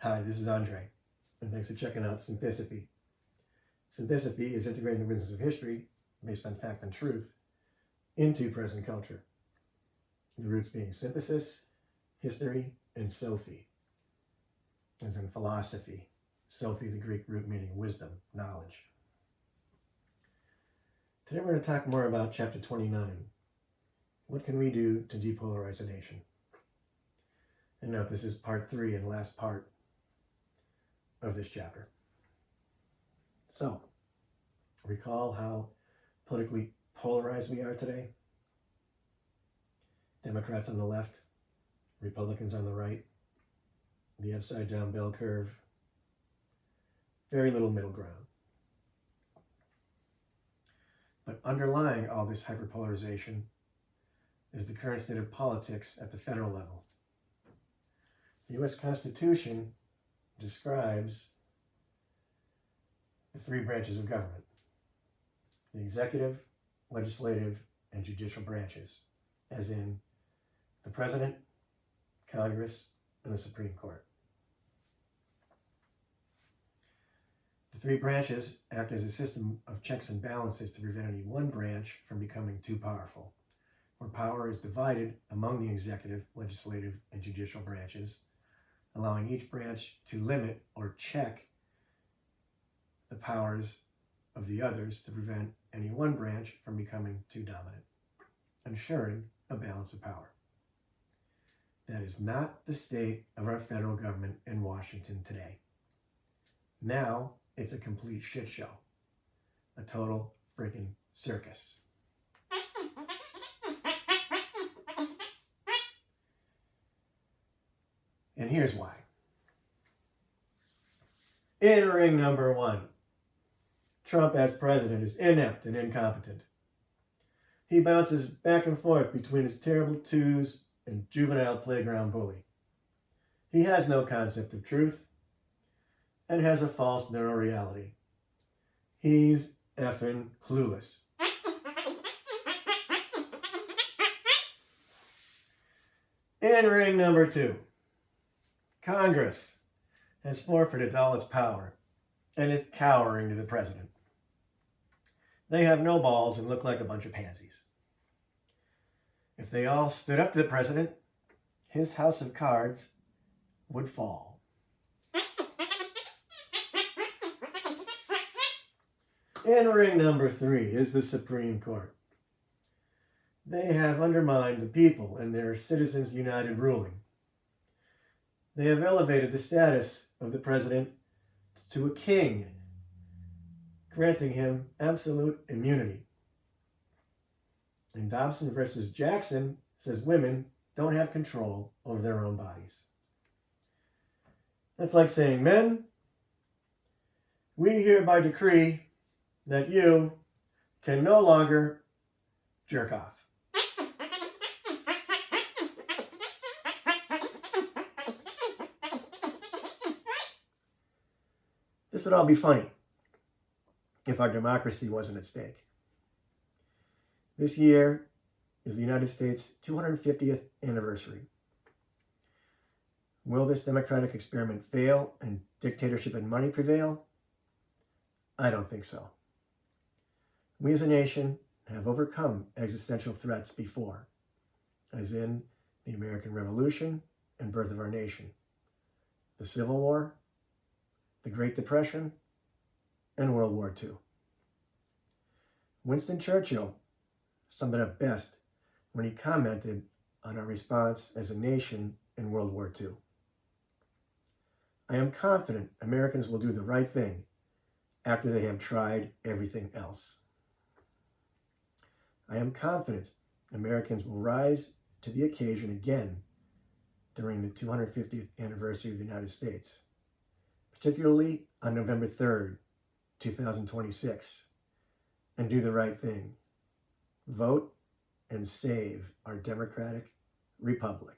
Hi, this is Andre, and thanks for checking out Synthicopy. Synthicopy is integrating the wisdoms of history, based on fact and truth, into present culture. The roots being synthesis, history, and Sophie, as in philosophy. Sophie, the Greek root meaning wisdom, knowledge. Today we're going to talk more about chapter 29. What can we do to depolarize a nation? And note, this is part 3 and last part of this chapter. So, recall how politically polarized we are today? Democrats on the left, Republicans on the right, the upside down bell curve, very little middle ground. But underlying all this hyperpolarization is the current state of politics at the federal level. The U.S. Constitution describes the 3 branches of government: the executive, legislative, and judicial branches, as in the President, Congress, and the Supreme Court. The 3 branches act as a system of checks and balances to prevent any one branch from becoming too powerful, where power is divided among the executive, legislative, and judicial branches, allowing each branch to limit or check the powers of the others to prevent any one branch from becoming too dominant, ensuring a balance of power. That is not the state of our federal government in Washington today. Now it's a complete shit show, a total freaking circus. And here's why. In ring number 1, Trump as president is inept and incompetent. He bounces back and forth between his terrible twos and juvenile playground bully. He has no concept of truth and has a false neuroreality. He's effing clueless. In ring number 2, Congress has forfeited all its power and is cowering to the president. They have no balls and look like a bunch of pansies. If they all stood up to the president, his house of cards would fall. In ring number 3 is the Supreme Court. They have undermined the people and their Citizens United ruling. They have elevated the status of the president to a king, granting him absolute immunity. And Dobson versus Jackson says women don't have control over their own bodies. That's like saying, men, we hereby decree that you can no longer jerk off. This would all be funny if our democracy wasn't at stake. This year is the United States' 250th anniversary. Will this democratic experiment fail and dictatorship and money prevail? I don't think so. We as a nation have overcome existential threats before, as in the American Revolution and birth of our nation, the Civil War, the Great Depression, and World War II. Winston Churchill summed it up best when he commented on our response as a nation in World War II. I am confident Americans will do the right thing after they have tried everything else. I am confident Americans will rise to the occasion again during the 250th anniversary of the United States, particularly on November 3rd, 2026, and do the right thing. Vote and save our democratic republic.